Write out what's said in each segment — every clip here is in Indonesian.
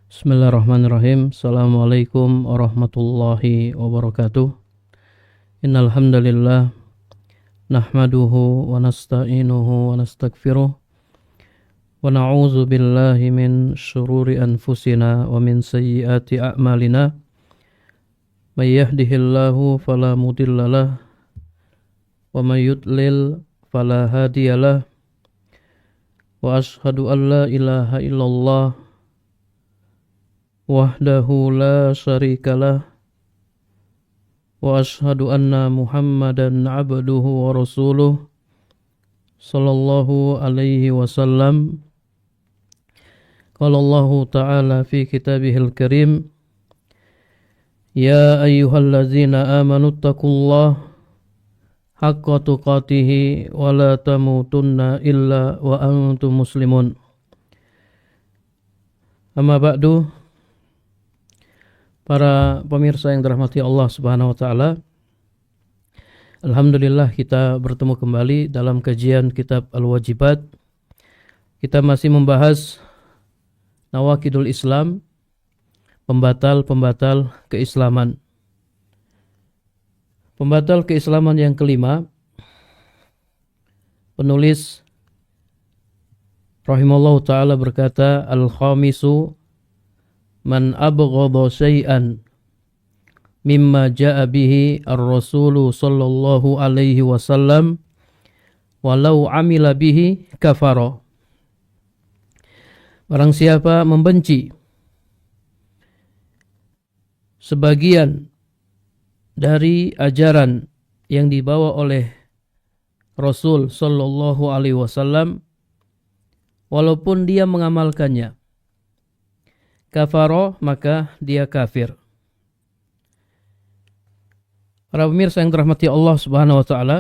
Bismillahirrahmanirrahim. Assalamualaikum warahmatullahi wabarakatuh. Innal hamdalillah nahmaduhu wa nasta'inuhu wa nastaghfiruh wa na'udzu billahi min shururi anfusina wa min sayyiati a'malina. May yahdihillahu fala mudhillalah wa may yudlil fala hadiyalah. Wa ashhadu an la ilaha illallah wahdahu la syarikalah wa ashhadu anna Muhammadan abduhu wa rasuluh sallallahu alaihi wasallam. Qala Allah ta'ala fi kitabihil karim, ya ayyuhallazina amanu taqullaha haqqa tuqatih wa la tamutunna illa wa antum muslimun. Amma ba'du. Para pemirsa yang dirahmati Allah Subhanahu wa taala, alhamdulillah kita bertemu kembali dalam kajian kitab Al-Wajibat. Kita masih membahas nawaqidul Islam, pembatal-pembatal keislaman. Pembatal keislaman yang kelima, penulis rahimallahu taala berkata, al-khamisu man abghadha syai'an mimma ja'a bihi ar-rasulu sallallahu alaihi wasallam walau amila bihi kafara. Barang siapa membenci sebagian dari ajaran yang dibawa oleh Rasul sallallahu alaihi wasallam walaupun dia mengamalkannya, kafaro, maka dia kafir. Para pemirsa yang dirahmati Allah Subhanahu wa taala,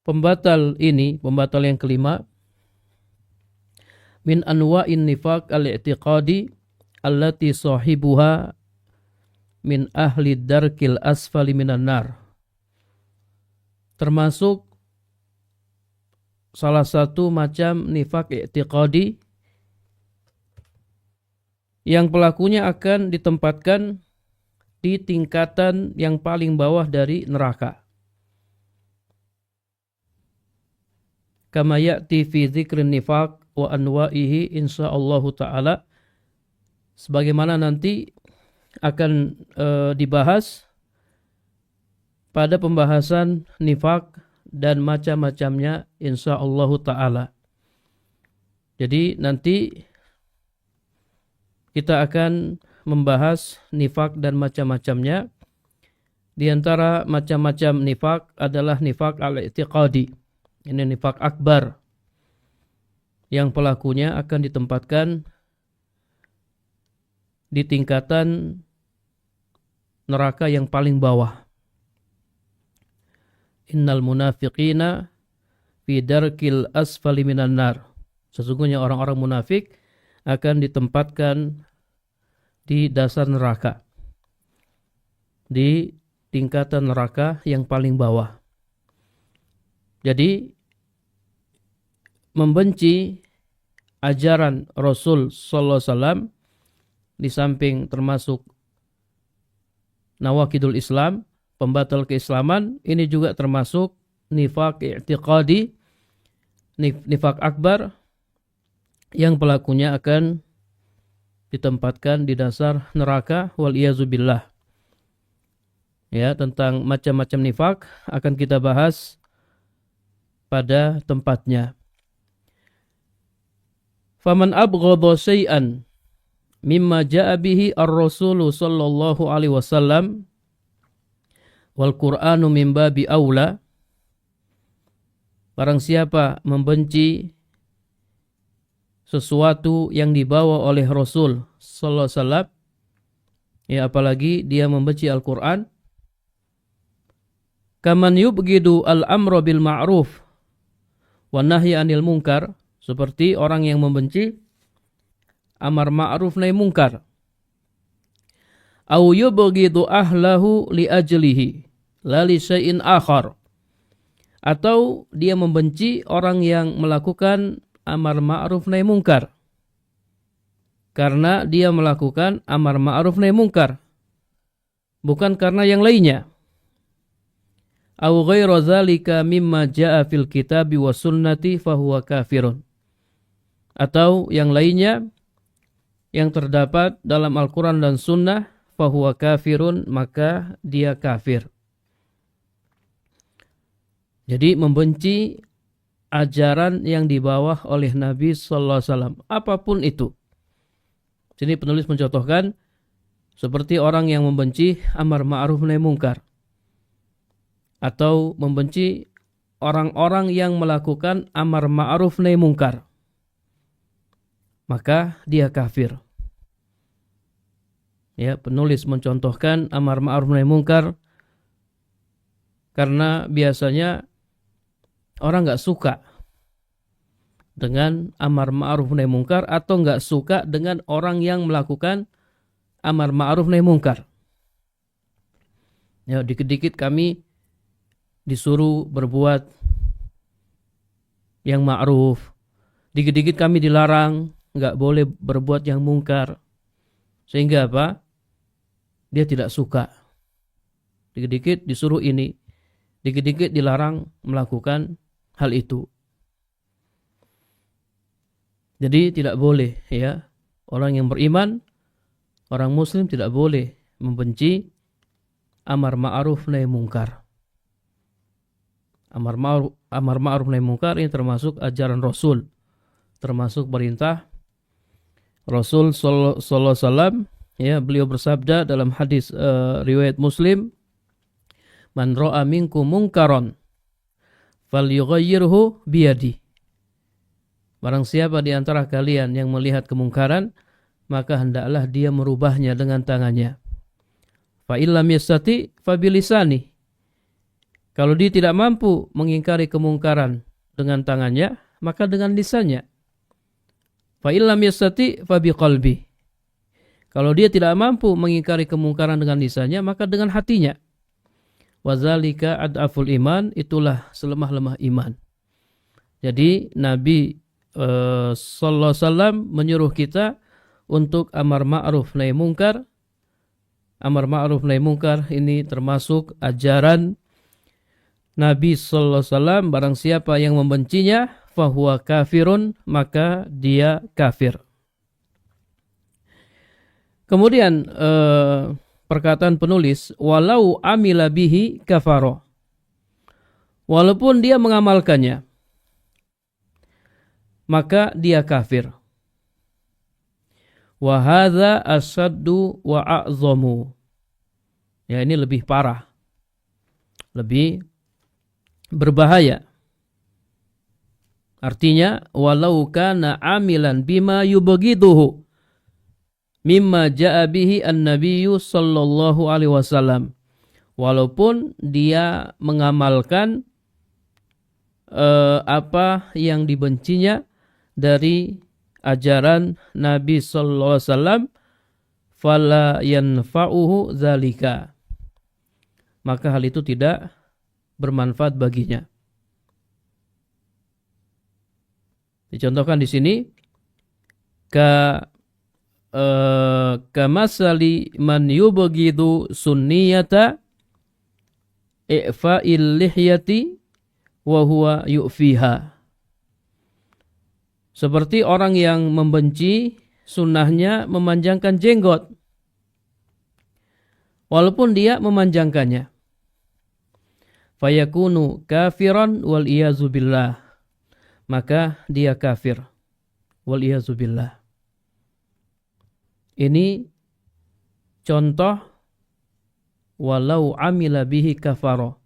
pembatal ini, pembatal yang kelima, min anwa'in nifaq al-i'tiqadi allati sahibuha min ahli darkil asfali minan nar. Termasuk salah satu macam nifaq i'tiqadi yang pelakunya akan ditempatkan di tingkatan yang paling bawah dari neraka. Kama ya'ti fi dzikrin nifaq wa anwa'ihi insyaallah taala, sebagaimana nanti akan dibahas pada pembahasan nifaq dan macam-macamnya insyaallah taala. Jadi nanti kita akan membahas nifaq dan macam-macamnya. Di antara macam-macam nifaq adalah nifaq al-i'tiqadi. Ini nifaq akbar, yang pelakunya akan ditempatkan di tingkatan neraka yang paling bawah. Innal munafiqina fi darkil asfali minan nar. Sesungguhnya orang-orang munafik akan ditempatkan di dasar neraka, di tingkatan neraka yang paling bawah. Jadi membenci ajaran Rasul sallallahu alaihi wasallam di samping termasuk nawaqidul Islam, pembatal keislaman, ini juga termasuk nifaq i'tiqadi, nifaq akbar, yang pelakunya akan ditempatkan di dasar neraka, wal iyazubillah. Ya, tentang macam-macam nifaq akan kita bahas pada tempatnya. Faman abghadha syai'an mimma ja'a bihi ar-rasulu sallallahu alaihi wasallam wal Qur'anu min babi aula. Barang siapa membenci sesuatu yang dibawa oleh Rasul sallallahu alaihi wasallam, ya apalagi dia membenci Al-Qur'an, kaman yubghidu al-amra bil ma'ruf wa nahyi 'anil munkar, seperti orang yang membenci amar ma'ruf nahi munkar. Au yubghidu ahlahu li ajlihi la li syai'in akhar, atau dia membenci orang yang melakukan amar ma'ruf nahi munkar karena dia melakukan amar ma'ruf nahi mungkar, bukan karena yang lainnya. Aw ghairu dzalika mimma jaa fil kitabi was sunnati fahuwa kafirun. Atau yang lainnya yang terdapat dalam Al-Quran dan Sunnah, fahuwa kafirun, maka dia kafir. Jadi membenci ajaran yang dibawa oleh Nabi sallallahu alaihi wasallam, apapun itu. Sini penulis mencontohkan seperti orang yang membenci amar ma'ruf nahi mungkar, atau membenci orang-orang yang melakukan amar ma'ruf nahi mungkar, maka dia kafir. Ya, penulis mencontohkan amar ma'ruf nahi mungkar karena biasanya orang nggak suka dengan amar ma'ruf nahi mungkar, atau nggak suka dengan orang yang melakukan amar ma'ruf nahi mungkar. Ya, dikit-dikit kami disuruh berbuat yang ma'ruf, dikit-dikit kami dilarang nggak boleh berbuat yang mungkar. Sehingga apa? Dia tidak suka. Dikit-dikit disuruh ini, dikit-dikit dilarang melakukan hal itu. Jadi tidak boleh, ya, orang yang beriman, orang muslim tidak boleh membenci amar ma'ruf nahi mungkar. Amar ma'ruf nahi mungkar ini termasuk ajaran Rasul, termasuk perintah Rasul sallallahu alaihi wasallam. Ya, beliau bersabda dalam hadis riwayat Muslim, "Man ra'a minkum munkaran falyughayyirhu biyadi." Barang siapa di antara kalian yang melihat kemungkaran, maka hendaklah dia merubahnya dengan tangannya. Fa illam yastati fa bilisani. Kalau dia tidak mampu mengingkari kemungkaran dengan tangannya, maka dengan lisannya. Fa illam yastati fa biqalbi. Kalau dia tidak mampu mengingkari kemungkaran dengan lisannya, maka dengan hatinya. Wazalika ad'aful iman, itulah selemah-lemah iman. Jadi Nabi sallallahu alaihi wasallam menyuruh kita untuk amar ma'ruf nahi mungkar. Amar ma'ruf nahi mungkar ini termasuk ajaran Nabi sallallahu alaihi wasallam. Barang siapa yang membencinya, fahuwa kafirun, maka dia kafir. Kemudian perkataan penulis, walau amila bihi kafaro, walaupun dia mengamalkannya, maka dia kafir. Wa hadza asaddu wa a'zamu. Ya, ini lebih parah, lebih berbahaya. Artinya, walau kana amilan bima yubghiduhu mimma ja'a bihi an-nabiyyu sallallahu alaihi wasallam. Walaupun dia mengamalkan apa yang dibencinya dari ajaran Nabi sallallahu alaihi wasallam, fala yanfa'uhu dzalika, maka hal itu tidak bermanfaat baginya. Dicontohkan di sini kamasali man yubghidu sunniyata i'fa'il lihyati wa huwa yu'fiha. Seperti orang yang membenci sunnahnya memanjangkan jenggot, walaupun dia memanjangkannya. Fayakunu kafiran wal iyazu billah, maka dia kafir wal iyazu billah. Ini contoh walau amila bihi kafaro,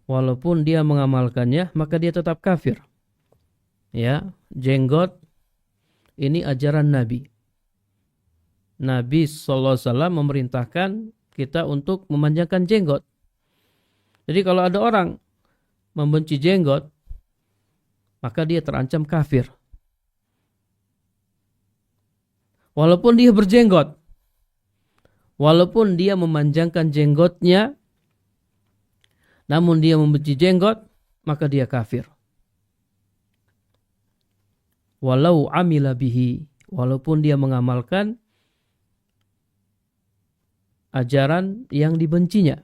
walaupun dia mengamalkannya maka dia tetap kafir. Ya, jenggot ini ajaran Nabi. Nabi sallallahu alaihi wasallam memerintahkan kita untuk memanjangkan jenggot. Jadi kalau ada orang membenci jenggot, maka dia terancam kafir. Walaupun dia berjenggot, walaupun dia memanjangkan jenggotnya, namun dia membenci jenggot, maka dia kafir. Walau amila bihi, walaupun dia mengamalkan ajaran yang dibencinya.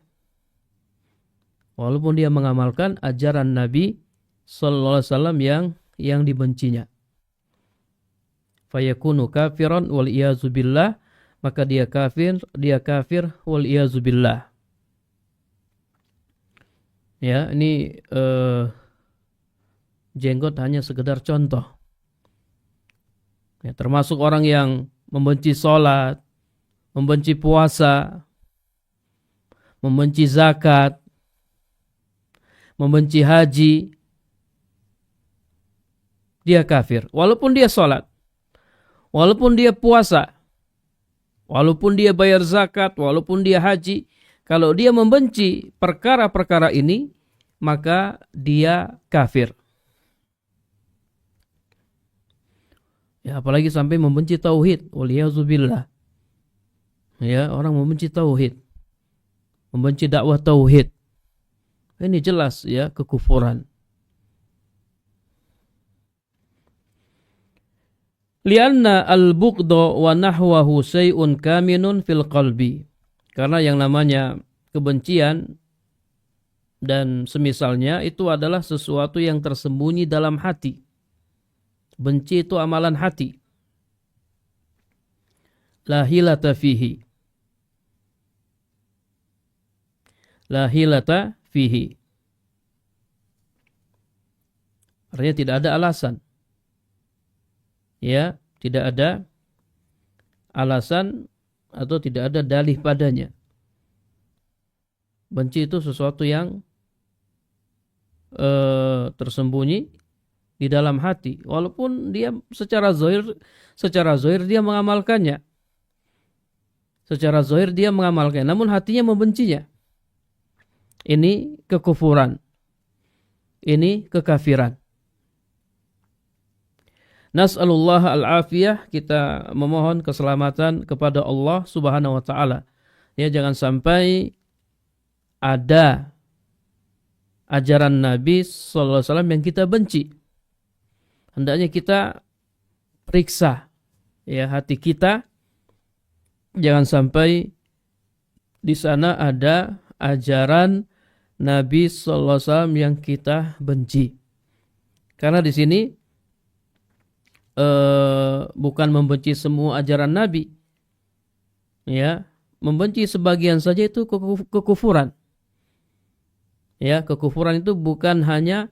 Walaupun dia mengamalkan ajaran Nabi sallallahu alaihi wasallam yang dibencinya. Fayakunu kafiran wal iyazu billah, maka dia kafir wal iyazu billah. Ya, ini jenggot hanya sekedar contoh. Ya, termasuk orang yang membenci sholat, membenci puasa, membenci zakat, membenci haji, dia kafir. Walaupun dia sholat, walaupun dia puasa, walaupun dia bayar zakat, walaupun dia haji, kalau dia membenci perkara-perkara ini, maka dia kafir. Ya, apalagi sampai membenci tauhid, waliyazubillah. Ya, orang membenci tauhid, membenci dakwah tauhid. Ini jelas ya kekufuran. Lianna al-bughda wa nahwahu syai'un kaminun fil qalbi. Karena yang namanya kebencian dan semisalnya itu adalah sesuatu yang tersembunyi dalam hati. Benci itu amalan hati. La hilata fihi. La hilata fihi. Artinya tidak ada alasan. Ya, tidak ada alasan atau tidak ada dalih padanya. Benci itu sesuatu yang tersembunyi di dalam hati, walaupun dia secara zahir dia mengamalkannya. Secara zahir dia mengamalkan, namun hatinya membencinya. Ini kekufuran. Ini kekafiran. Nas'alullah al-afiyah, kita memohon keselamatan kepada Allah Subhanahu wa taala. Ya, jangan sampai ada ajaran Nabi sallallahu alaihi wasallam yang kita benci. Hendaknya kita periksa ya hati kita, jangan sampai di sana ada ajaran Nabi sallallahu alaihi wasallam yang kita benci. Karena di sini bukan membenci semua ajaran Nabi. Ya, membenci sebagian saja itu kekufuran. Ya, kekufuran itu bukan hanya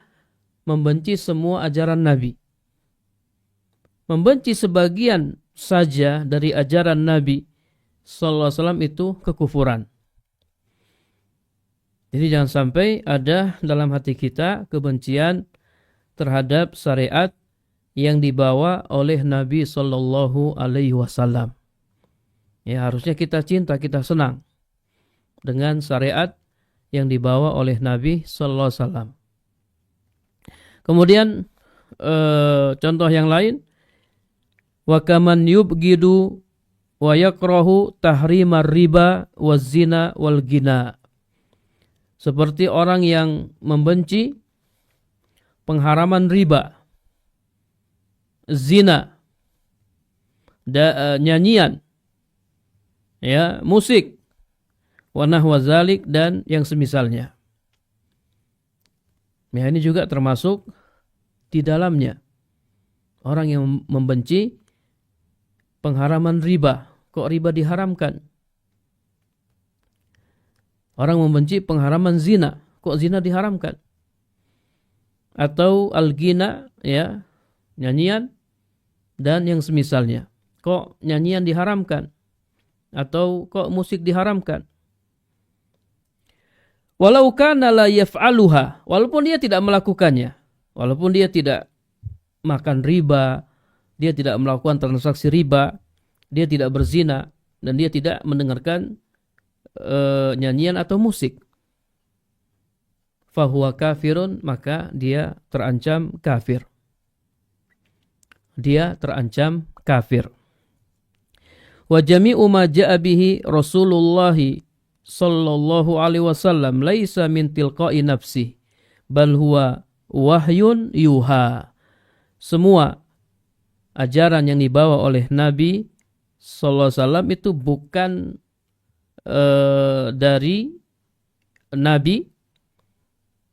membenci semua ajaran Nabi. Membenci sebagian saja dari ajaran Nabi sallallahu alaihi wasallam itu kekufuran. Jadi jangan sampai ada dalam hati kita kebencian terhadap syariat yang dibawa oleh Nabi sallallahu alaihi wasallam. Ya, harusnya kita cinta, kita senang dengan syariat yang dibawa oleh Nabi sallallahu alaihi wasallam. Kemudian contoh yang lain, wa kaman yubghidu wa yakrahu tahrimar riba waz zina wal gina. Seperti orang yang membenci pengharaman riba, zina, nyanyian, ya, musik, wa nahwa zalik, dan yang semisalnya. Ya, ini juga termasuk di dalamnya. Orang yang membenci pengharaman riba. Kok riba diharamkan? Orang membenci pengharaman zina. Kok zina diharamkan? Atau al-ghina, ya, nyanyian, dan yang semisalnya. Kok nyanyian diharamkan? Atau kok musik diharamkan? Walau kana la yaf'aluha, walaupun dia tidak melakukannya, walaupun dia tidak makan riba, dia tidak melakukan transaksi riba, dia tidak berzina, dan dia tidak mendengarkan nyanyian atau musik, fahuwa kafirun, maka dia terancam kafir. Dia terancam kafir. Wa jami'u ma ja'a bihi Rasulullah sallallahu alaihi wasallam laisa min tilqa'i nafsi bal huwa wahyun yuha. Semua ajaran yang dibawa oleh Nabi sallallahu alaihi wasallam itu bukan dari Nabi,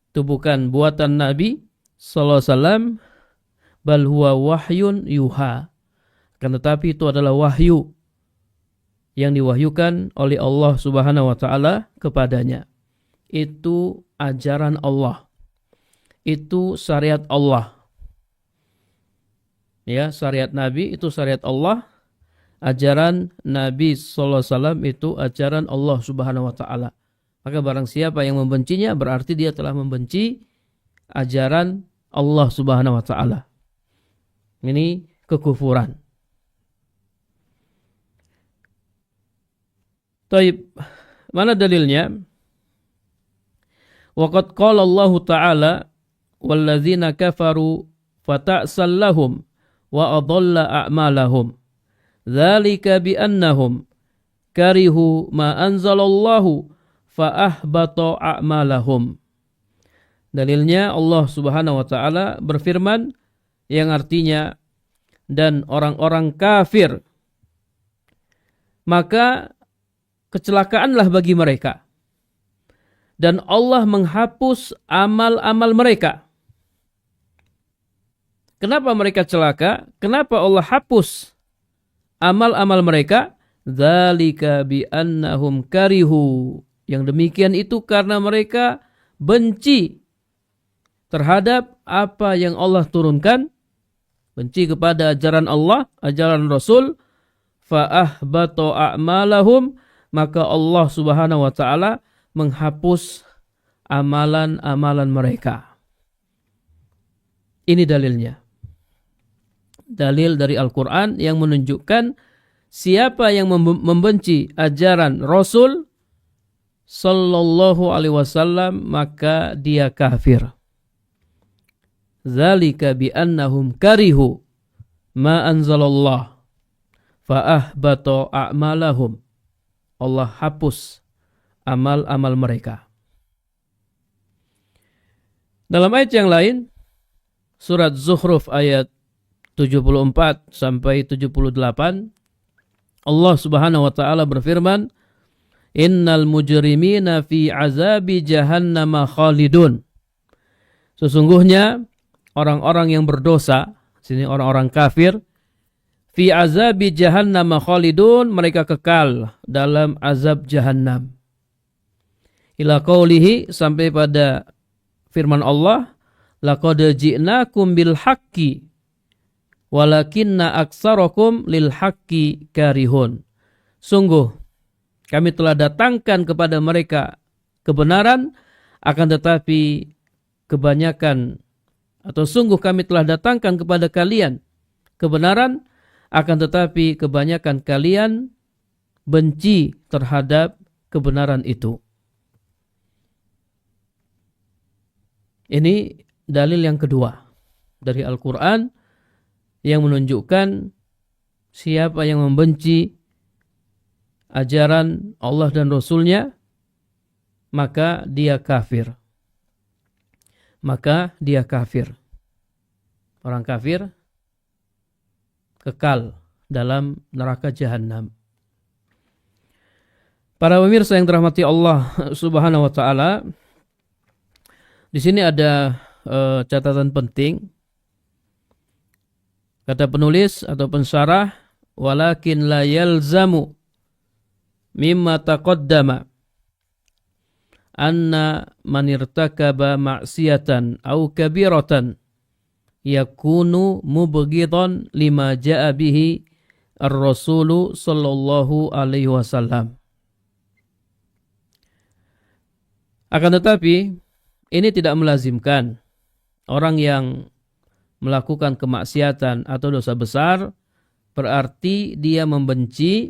itu bukan buatan Nabi sallallahu alaihi wasallam, bal huwa wahyun yuha. Kan tetapi itu adalah wahyu yang diwahyukan oleh Allah Subhanahu wa taala kepadanya. Itu ajaran Allah. Itu syariat Allah. Ya, syariat Nabi itu syariat Allah. Ajaran Nabi sallallahu alaihi wasallam itu ajaran Allah Subhanahu wa taala. Maka barang siapa yang membencinya berarti dia telah membenci ajaran Allah Subhanahu wa taala. Ini kekufuran. Taib, mana dalilnya? Waqad qala Allah Ta'ala walladzina kafaru fata'sal lahum wa adalla a'malahum dzalika biannahum karihu ma anzalallahu fa ahbata a'malahum. Dalilnya Allah Subhanahu wa taala berfirman yang artinya, dan orang-orang kafir maka kecelakaanlah bagi mereka, dan Allah menghapus amal-amal mereka. Kenapa mereka celaka? Kenapa Allah hapus amal-amal mereka? Dzalika bi annahum karihu. Yang demikian itu karena mereka benci terhadap apa yang Allah turunkan, benci kepada ajaran Allah, ajaran Rasul, fa ahbata a'malahum, maka Allah Subhanahu wa taala menghapus amalan-amalan mereka. Ini dalilnya. Dalil dari Al-Quran yang menunjukkan siapa yang membenci ajaran Rasul sallallahu alaihi wasallam maka dia kafir. Dzalika bi annahum karihu ma anzalallah fa ahbata a'malahum. Allah hapus amal-amal mereka. Dalam ayat yang lain, surat Zukhruf ayat 74 sampai 78, Allah Subhanahu wa taala berfirman, "Innal mujrimina fi azabi jahannam khalidun." Sesungguhnya orang-orang yang berdosa, sini orang-orang kafir, fi azabi jahannam khalidun, mereka kekal dalam azab jahannam. Ila qaulihi, sampai pada firman Allah, laqad ji'nakum bil haqqi walakinna aktsarakum lil haqqi karihun. Sungguh kami telah datangkan kepada mereka kebenaran, akan tetapi kebanyakan, atau sungguh kami telah datangkan kepada kalian kebenaran, akan tetapi kebanyakan kalian benci terhadap kebenaran itu. Ini dalil yang kedua dari Al-Quran yang menunjukkan siapa yang membenci ajaran Allah dan Rasulnya, maka dia kafir. Maka dia kafir. Orang kafir kekal dalam neraka jahanam. Para pemirsa yang dirahmati Allah Subhanahu wa taala, di sini ada catatan penting. Kata penulis atau pensyarah, walakin la yalzamu mimma taqaddama anna man irtakaba ma'siyatan aw kabiratan yakunu mubghidan lima jaa bihi ar-rasulu sallallahu alaihi wasallam. Akan tetapi ini tidak melazimkan orang yang melakukan kemaksiatan atau dosa besar berarti dia membenci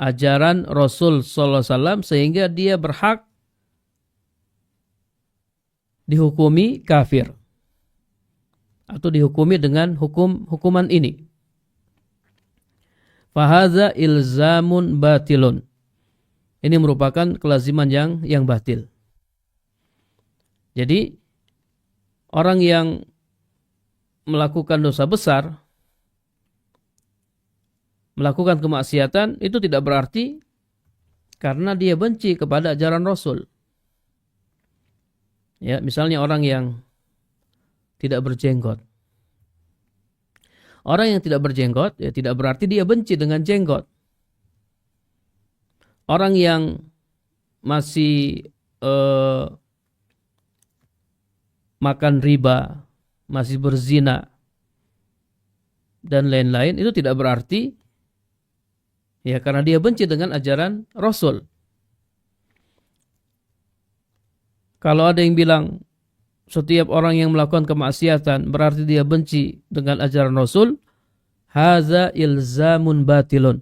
ajaran Rasul sallallahu alaihi wasallam sehingga dia berhak dihukumi kafir atau dihukumi dengan hukuman ini. Fahaza ilzamun batilun. Ini merupakan kelaziman yang batil. Jadi orang yang melakukan dosa besar, melakukan kemaksiatan, itu tidak berarti karena dia benci kepada ajaran Rasul. Ya, misalnya orang yang tidak berjenggot. Orang yang tidak berjenggot, ya tidak berarti dia benci dengan jenggot. Orang yang masih makan riba, masih berzina, dan lain-lain, itu tidak berarti ya karena dia benci dengan ajaran Rasul. Kalau ada yang bilang setiap orang yang melakukan kemaksiatan berarti dia benci dengan ajaran Rasul, haza ilzamun batilun.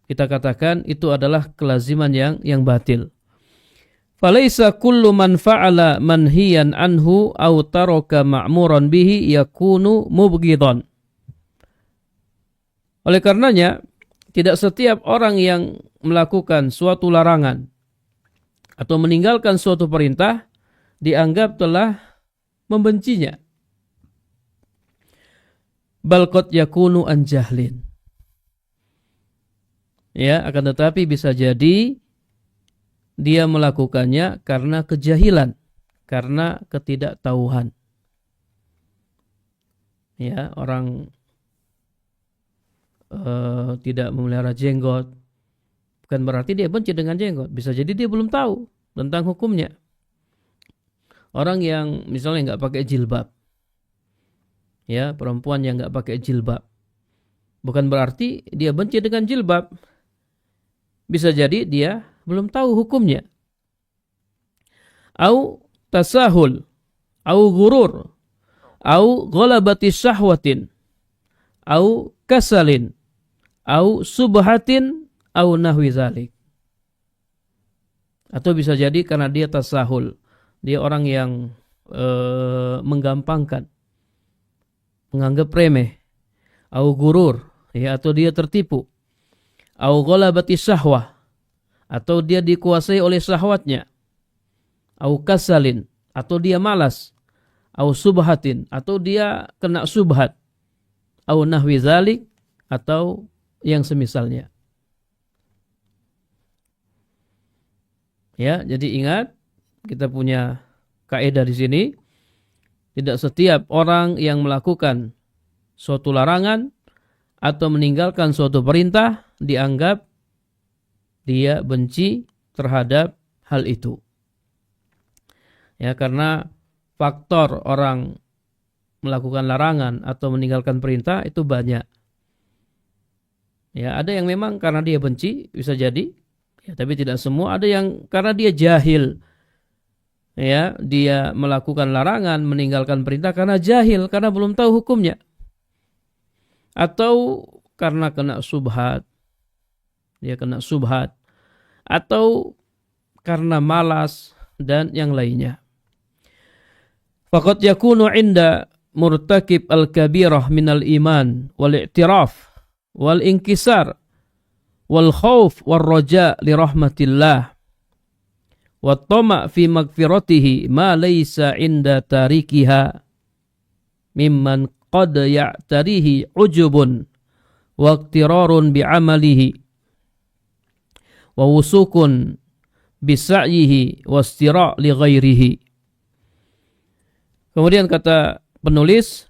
Kita katakan itu adalah kelaziman yang batil. Falaisa kullu man fa'ala manhiyan anhu aw taraka ma'muran bihi yakunu mubghidan. Oleh karenanya, tidak setiap orang yang melakukan suatu larangan atau meninggalkan suatu perintah dianggap telah membencinya. Bal qad yakunu an jahlin. Ya, akan tetapi bisa jadi dia melakukannya karena kejahilan, karena ketidaktahuan. Ya, orang tidak memelihara jenggot bukan berarti dia benci dengan jenggot. Bisa jadi dia belum tahu tentang hukumnya. Orang yang misalnya nggak pakai jilbab, ya, perempuan yang nggak pakai jilbab, bukan berarti dia benci dengan jilbab. Bisa jadi dia belum tahu hukumnya. Au tasahul, au gurur, au ghalabati syahwatin, au kasalin, au subhatin, au nahwi zalik. Atau bisa jadi karena dia tasahul, dia orang yang menggampangkan, menganggap remeh, au gurur, ya, atau dia tertipu, au ghalabati syahwah, atau dia dikuasai oleh syahwatnya, au kasalin, atau dia malas, au subhatin, atau dia kena subhat, au nahwi zalik, atau yang semisalnya. Ya, jadi ingat, kita punya kaidah di sini, tidak setiap orang yang melakukan suatu larangan atau meninggalkan suatu perintah dianggap dia benci terhadap hal itu. Ya, karena faktor orang melakukan larangan atau meninggalkan perintah itu banyak. Ya, ada yang memang karena dia benci, bisa jadi, ya, tapi tidak semua. Ada yang karena dia jahil. Ya, dia melakukan larangan, meninggalkan perintah karena jahil, karena belum tahu hukumnya. Atau karena kena subhat, dia kena subhat, atau karena malas dan yang lainnya. Faqad yakunu 'inda murtakib al-kabirah minal iman wal i'tiraf wal inkisar wal khauf wal raja li rahmatillah wa tama' fi magfiratihi ma laysa 'inda tarikiha mimman qad ya'tarihi ujubun wa iqtirarun bi'amalihi wa wusukun bisa'yihi wastira' li ghairihi. Kemudian kata penulis,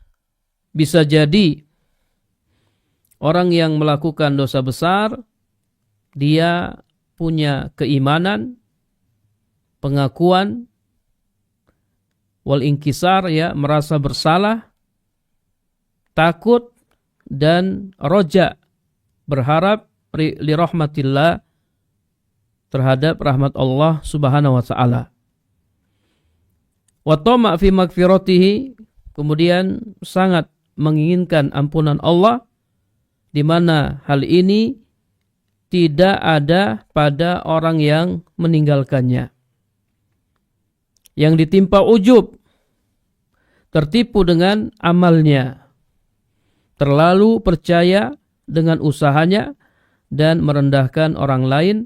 bisa jadi orang yang melakukan dosa besar dia punya keimanan, pengakuan, wal inkisar, ya, merasa bersalah, takut, dan roja, berharap li rahmatillah, terhadap rahmat Allah Subhanahu wa taala. Wa tama' fi magfiratihi, kemudian sangat menginginkan ampunan Allah, di mana hal ini tidak ada pada orang yang meninggalkannya. Yang ditimpa ujub, tertipu dengan amalnya, terlalu percaya dengan usahanya dan merendahkan orang lain.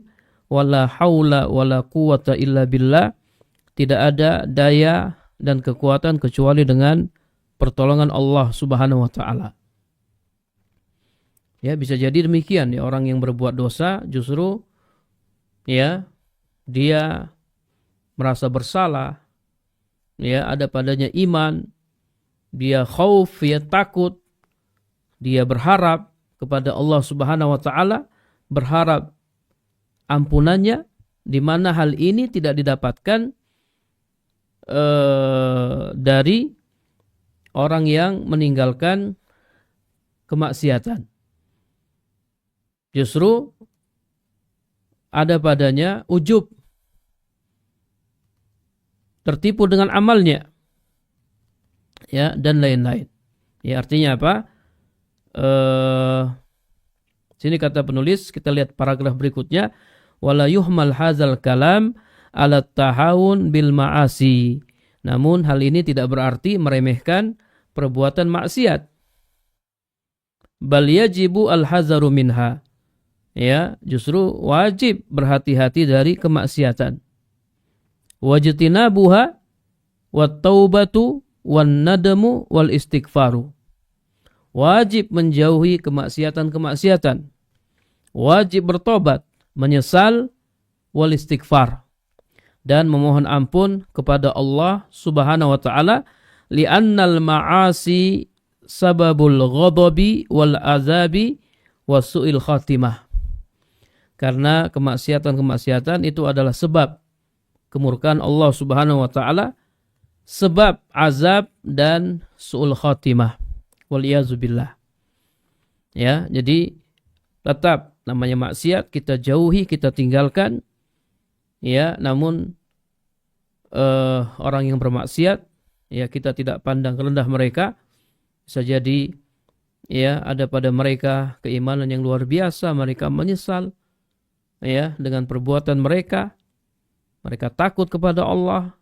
Wala haula wala quwata illa billah, tidak ada daya dan kekuatan kecuali dengan pertolongan Allah Subhanahu wa taala. Ya, bisa jadi demikian ya, orang yang berbuat dosa justru ya dia merasa bersalah, ya ada padanya iman, dia khauf, ya takut, dia berharap kepada Allah Subhanahu wa taala, berharap ampunannya, di mana hal ini tidak didapatkan dari orang yang meninggalkan kemaksiatan. Justru ada padanya ujub, tertipu dengan amalnya, ya dan lain-lain. Ya artinya apa? Sini kata penulis, kita lihat paragraf berikutnya, wala yuhmal hadzal kalam ala tahawun bil ma'asi. Namun hal ini tidak berarti meremehkan perbuatan maksiat. Bal yajibu al-hazaru minha. Ya, justru wajib berhati-hati dari kemaksiatan. Wajtinabuha wat taubatu wan nadamu wal istighfaru. Wajib menjauhi kemaksiatan-kemaksiatan. Wajib bertobat, menyesal, wal istighfar, dan memohon ampun kepada Allah Subhanahu wa taala, li'annal ma'asi sababul ghadabi wal azabi wasu'il khatimah. Karena kemaksiatan-kemaksiatan itu adalah sebab kemurkaan Allah Subhanahu wa taala, sebab azab dan su'ul khatimah. Waliyazubillah. Ya, jadi tetap namanya maksiat kita jauhi, kita tinggalkan. Ya, namun orang yang bermaksiat, ya kita tidak pandang rendah mereka. Bisa jadi ya ada pada mereka keimanan yang luar biasa, mereka menyesal ya dengan perbuatan mereka. Mereka takut kepada Allah,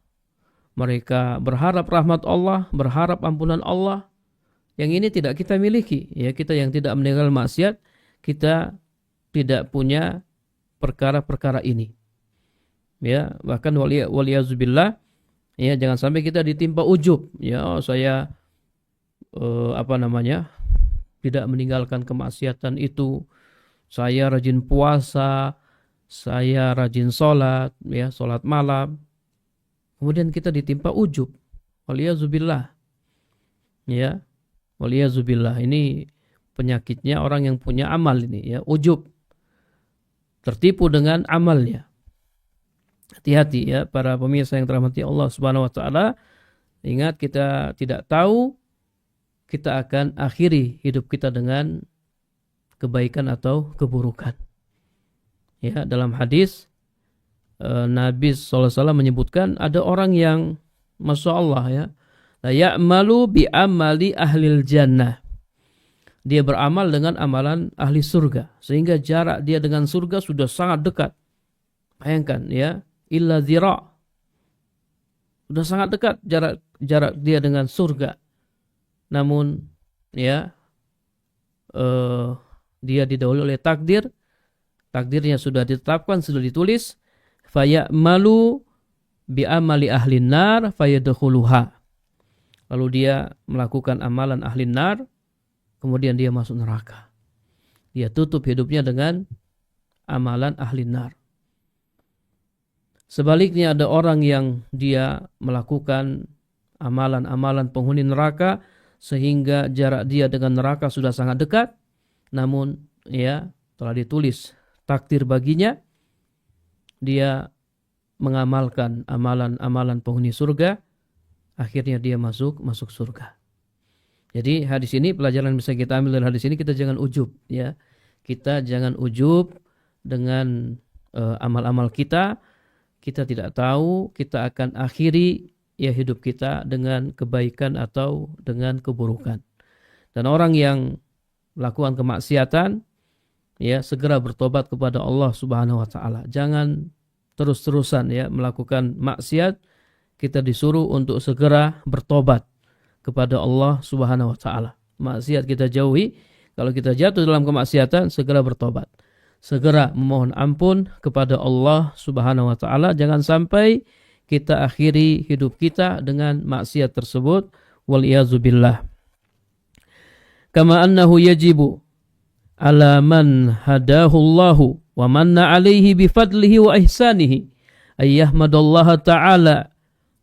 mereka berharap rahmat Allah, berharap ampunan Allah. Yang ini tidak kita miliki. Ya, kita yang tidak meninggal maksiat, kita tidak punya perkara-perkara ini. Ya, bahkan waliyazubillah, ya jangan sampai kita ditimpa ujub. Ya, saya tidak meninggalkan kemaksiatan itu. Saya rajin puasa, saya rajin sholat, ya sholat malam. Kemudian kita ditimpa ujub. Waliyazubillah. Ya. Waliyazubillah, ini penyakitnya orang yang punya amal ini ya, ujub, tertipu dengan amalnya. Hati-hati ya para pemirsa yang dirahmati Allah Subhanahu wa taala. Ingat, kita tidak tahu kita akan akhiri hidup kita dengan kebaikan atau keburukan. Ya, dalam hadis Nabi SAW menyebutkan ada orang yang Masya Allah ya, la ya'malu bi amali ahlil jannah. Dia beramal dengan amalan ahli surga, sehingga jarak dia dengan surga sudah sangat dekat. Bayangkan ya, illa zira. Sudah sangat dekat jarak dia dengan surga. Namun ya dia didahului oleh takdir. Takdirnya sudah ditetapkan, sudah ditulis. Fa ya'malu bi amali ahlin nar fayadkhuluha. Lalu dia melakukan amalan ahli nar, kemudian dia masuk neraka. Dia tutup hidupnya dengan amalan ahli nar. Sebaliknya ada orang yang dia melakukan amalan-amalan penghuni neraka, sehingga jarak dia dengan neraka sudah sangat dekat. Namun ya telah ditulis takdir baginya, dia mengamalkan amalan-amalan penghuni surga. Akhirnya dia masuk surga. Jadi hadis ini, pelajaran bisa kita ambil dari hadis ini, kita jangan ujub ya. Kita jangan ujub dengan amal-amal kita. Kita tidak tahu kita akan akhiri ya hidup kita dengan kebaikan atau dengan keburukan. Dan orang yang melakukan kemaksiatan ya segera bertobat kepada Allah Subhanahu wa taala. Jangan terus-terusan ya melakukan maksiat. Kita disuruh untuk segera bertobat kepada Allah Subhanahu wa taala. Maksiat kita jauhi. Kalau kita jatuh dalam kemaksiatan, segera bertobat. Segera memohon ampun kepada Allah Subhanahu wa taala. Jangan sampai kita akhiri hidup kita dengan maksiat tersebut. wal iyazu billah. Kama annahu yajibu ala man hadahu Allahu wa manna alaihi bifadlihi wa ihsanihi ay yahmadallaha ta'ala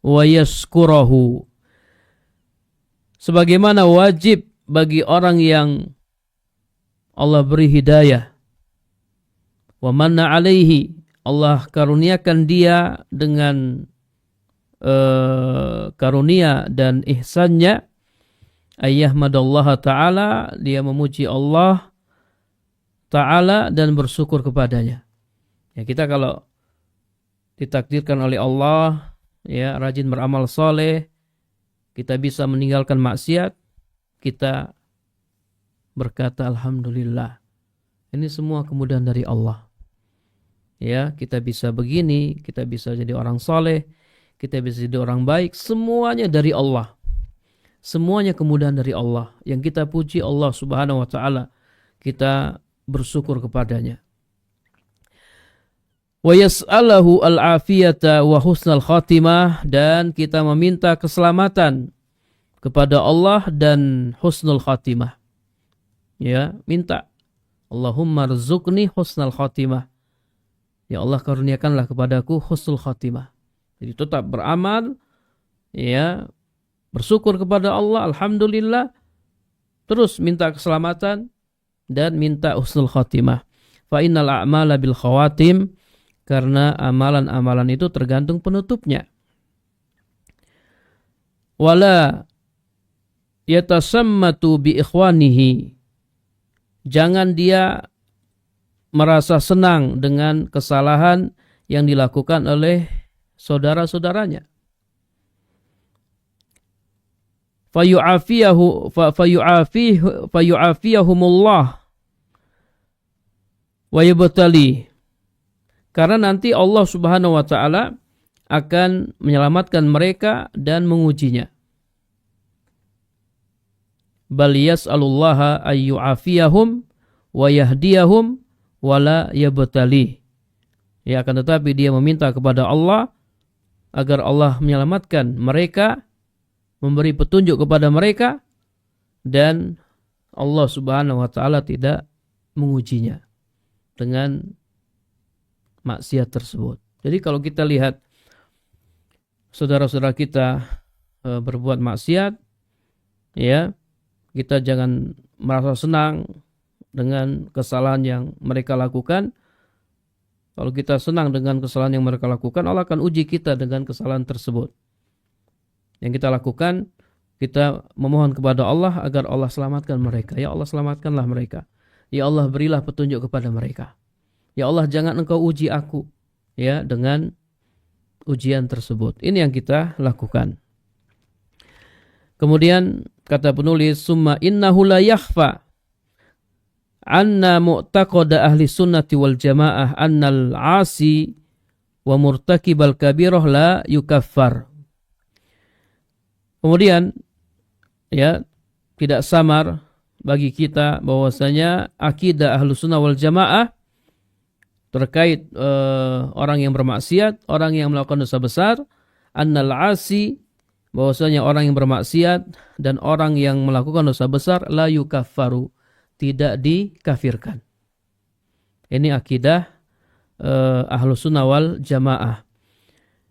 wa yaskurahu. Sebagaimana wajib bagi orang yang Allah beri hidayah, wa manna alaihi, Allah karuniakan dia dengan karunia dan ihsannya, ayyahmadallaha ta'ala, dia memuji Allah ta'ala dan bersyukur kepadanya. Ya, kita kalau ditakdirkan oleh Allah, ya, rajin beramal soleh, kita bisa meninggalkan maksiat, kita berkata alhamdulillah. Ini semua kemudahan dari Allah. Ya, kita bisa begini, kita bisa jadi orang soleh, kita bisa jadi orang baik, semuanya dari Allah. Semuanya kemudahan dari Allah. Yang kita puji Allah Subhanahu wa taala, kita bersyukur kepadanya. Wa yas'alahu al-afiyata wa husnal khatimah, dan kita meminta keselamatan kepada Allah dan husnul khatimah. Ya, minta Allahumma rzuqni husnal khatimah. Ya Allah, karuniakanlah kepadaku husnul khatimah. Jadi tetap beramal, ya, bersyukur kepada Allah, alhamdulillah, terus minta keselamatan dan minta husnul khatimah. Fa innal a'mala bil khawatim, karena amalan-amalan itu tergantung penutupnya. Wala yatasammatu bi ikhwanihi, jangan dia merasa senang dengan kesalahan yang dilakukan oleh saudara-saudaranya. Fayu'afiyahumullah wa yabtali, karena nanti Allah Subhanahu wa taala akan menyelamatkan mereka dan mengujinya. Bal yas'alullaha ayyu'afiyahum wa yahdiyahum wala yabtali. Ya, akan tetapi dia meminta kepada Allah agar Allah menyelamatkan mereka, memberi petunjuk kepada mereka, dan Allah Subhanahu wa taala tidak mengujinya dengan maksiat tersebut. Jadi kalau kita lihat saudara-saudara kita berbuat maksiat, ya, kita jangan merasa senang dengan kesalahan yang mereka lakukan. Kalau kita senang dengan kesalahan yang mereka lakukan, Allah akan uji kita dengan kesalahan tersebut. Yang kita lakukan, kita memohon kepada Allah agar Allah selamatkan mereka. Ya Allah, selamatkanlah mereka. Ya Allah, berilah petunjuk kepada mereka. Ya Allah, jangan engkau uji aku, ya, dengan ujian tersebut. Ini yang kita lakukan. Kemudian kata penulis, summa innahu la yakhfa anna mu'taqada ahli sunnati wal jamaah annal 'asi wa murtakibal kabirah la yukaffar. Kemudian, ya, tidak samar bagi kita bahwasanya akidah Ahlus Sunnah wal Jamaah terkait orang yang bermaksiat, orang yang melakukan dosa besar, annal 'asi, bahwasanya orang yang bermaksiat dan orang yang melakukan dosa besar la yukaffaru, tidak dikafirkan. Ini akidah Ahlus Sunnah wal Jamaah.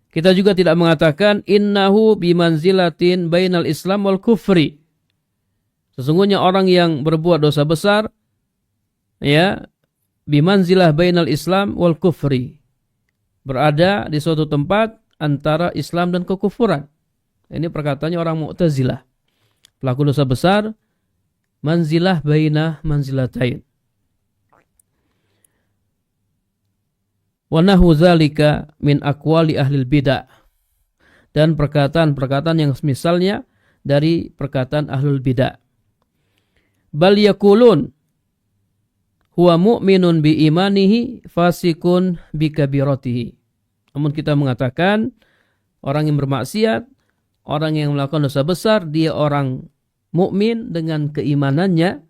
Kita juga tidak mengatakan innahu bimanzilatin bainal Islam wal kufri. Sesungguhnya orang yang berbuat dosa besar, ya, bimanzilah bainal Islam wal kufri, berada di suatu tempat antara Islam dan kekufuran. Ini perkataannya orang Mu'tazilah. Pelaku dosa besar, manzilah baina manzilatain. Wa nahu zalika min aqwali ahlil bid'ah, dan perkataan-perkataan yang misalnya dari perkataan ahlul bid'ah. Bal yaqulun huwa mu'minun bi imanihi fasikun bi kabiratihi. Namun kita mengatakan orang yang bermaksiat, orang yang melakukan dosa besar, dia orang mukmin dengan keimanannya,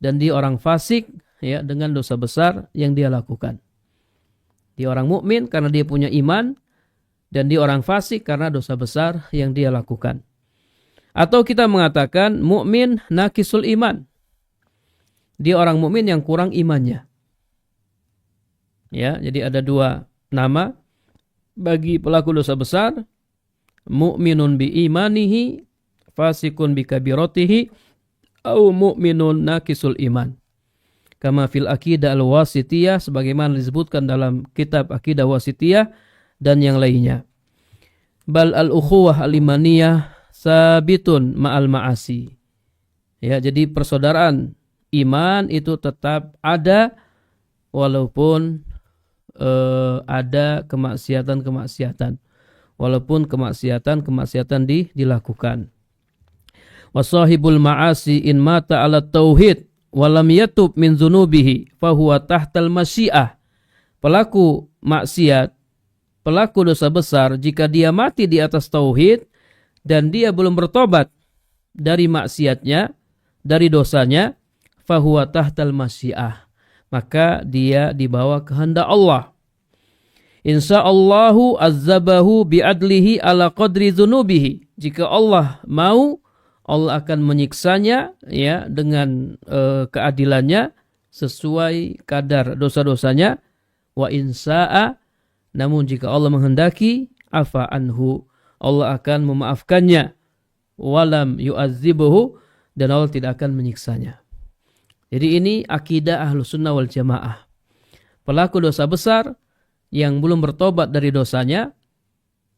dan dia orang fasik, ya, dengan dosa besar yang dia lakukan. Dia orang mukmin karena dia punya iman, dan dia orang fasik karena dosa besar yang dia lakukan. Atau kita mengatakan mukmin naqisul iman. Dia orang mukmin yang kurang imannya. Ya, jadi ada dua nama bagi pelaku dosa besar, mu'minun bi imanihi, fasikun bi kabiratihi, au mu'minun naqisul iman. Kama fil aqidah al-wasitiyah, sebagaimana disebutkan dalam kitab aqidah wasitiyah dan yang lainnya. Bal al-ukhuwah al-imaniyah sabitun ma'al ma'asi. Ya, jadi persaudaraan iman itu tetap ada walaupun ada kemaksiatan-kemaksiatan. Walaupun kemaksiatan dilakukan. Wasahibul ma'asi in mata ala tauhid walam yatub min zunubihi fahuwa tahtal masyiah. Pelaku maksiat, pelaku dosa besar, jika dia mati di atas tauhid dan dia belum bertobat dari maksiatnya, dari dosanya, fahuwa tahtal masyiah, maka dia dibawa kehendak Allah. Insyaallahu azzabahu bi'adlihi ala qadri dzunubihi. Jika Allah mau, Allah akan menyiksanya ya dengan keadilannya sesuai kadar dosa-dosanya. Wa insya'a, namun jika Allah menghendaki, afa anhu, Allah akan memaafkannya. Walam yu'adzibuhu, dan Allah tidak akan menyiksanya. Jadi ini akidah Ahlus Sunnah wal Jamaah. Pelaku dosa besar yang belum bertobat dari dosanya,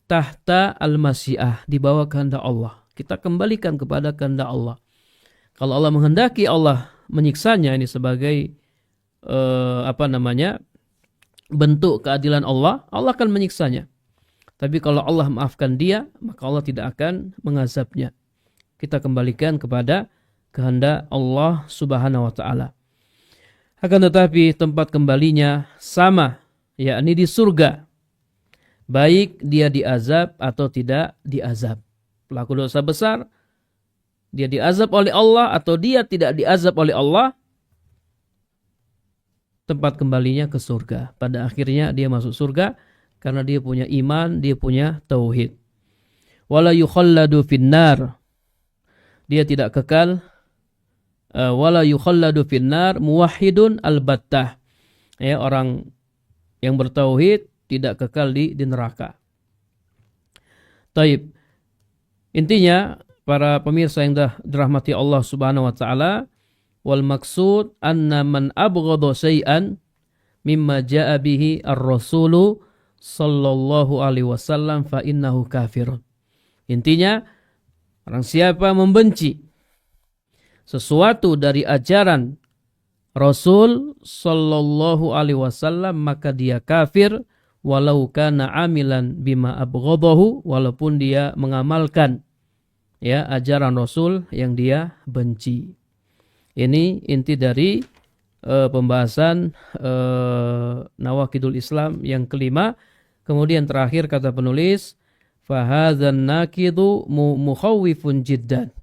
tahta al-masyiah, di bawah kehendak Allah. Kita kembalikan kepada kehendak Allah. Kalau Allah menghendaki, Allah menyiksanya, ini sebagai bentuk keadilan Allah, Allah akan menyiksanya. Tapi kalau Allah maafkan dia, maka Allah tidak akan mengazabnya. Kita kembalikan kepada kehendak Allah Subhanahu wa taala. Akan tetapi tempat kembalinya sama, yakni di surga. Baik dia diazab atau tidak diazab. Pelaku dosa besar, dia diazab oleh Allah atau dia tidak diazab oleh Allah, tempat kembalinya ke surga. Pada akhirnya dia masuk surga karena dia punya iman, dia punya tauhid. Wala yukhalladu finnar. Dia tidak kekal. Wala yukhalladu finnar muwahhidun albattah. Ya, orang yang bertauhid tidak kekal di neraka. Taib. Intinya, para pemirsa yang dirahmati Allah Subhanahu wa taala, wal maksud anna man abghadha syai'an mimma jaa bihi ar-rasulu sallallahu alaihi wasallam fa innahu kafirun. Intinya, orang siapa membenci sesuatu dari ajaran Rasul sallallahu alaihi wasallam, maka dia kafir walau kana amilan bima abghadahu, walaupun dia mengamalkan ya ajaran Rasul yang dia benci. Ini inti dari pembahasan Nawaqidul Islam yang kelima. Kemudian terakhir kata penulis, fahadzan naqidu mukhawwifun jiddan.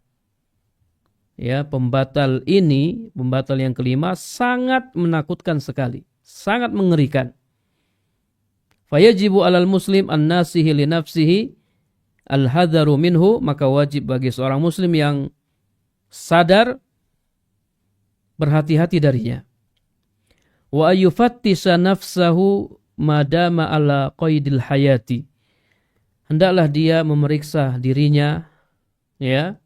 Ya, pembatal ini, pembatal yang kelima sangat menakutkan sekali, sangat mengerikan. Fayajibu alal muslim an-nasihi li nafsihi al-hadharu minhu, maka wajib bagi seorang muslim yang sadar berhati-hati darinya. Wa ayyufattisa nafsahu madama ala qaidil hayati. Hendaklah dia memeriksa dirinya ya,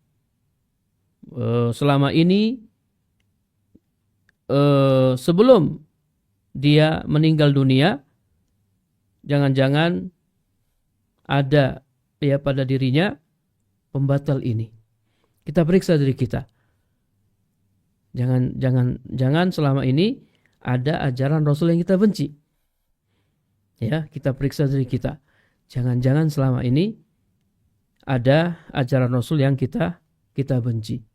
selama ini sebelum dia meninggal dunia, jangan-jangan ada ya pada dirinya pembatal ini. Kita periksa diri kita. Jangan selama ini ada ajaran Rasul yang kita benci. Ya, kita periksa diri kita. Jangan-jangan selama ini ada ajaran Rasul yang kita benci.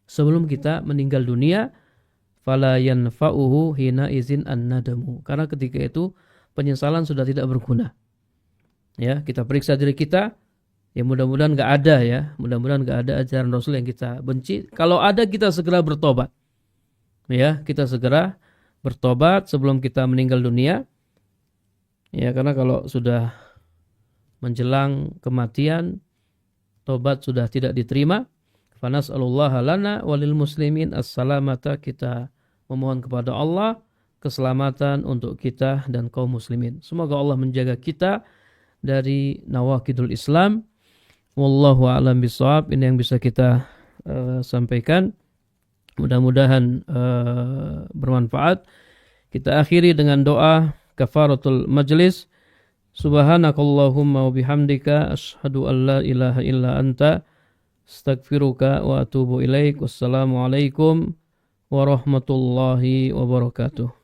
Sebelum kita meninggal dunia, fala yanfa'uhu hina izin an-nadamu. Karena ketika itu penyesalan sudah tidak berguna. Ya, kita periksa diri kita. Ya, mudah-mudahan enggak ada ya. Mudah-mudahan enggak ada ajaran Rasul yang kita benci. Kalau ada, kita segera bertobat. Ya, kita segera bertobat sebelum kita meninggal dunia. Ya, karena kalau sudah menjelang kematian, tobat sudah tidak diterima. Fanas'alullaha lana walil muslimin as-salamata, kita memohon kepada Allah keselamatan untuk kita dan kaum muslimin. Semoga Allah menjaga kita dari nawaqidul Islam. Wallahu a'lam bishawab. Ini yang bisa kita sampaikan. Mudah-mudahan bermanfaat. Kita akhiri dengan doa kafaratul majlis. Subhanakallahumma wa bihamdika asyhadu an la ilaha illa anta astaghfiruka wa atubu ilaik. Wassalamualaikum warahmatullahi wabarakatuh.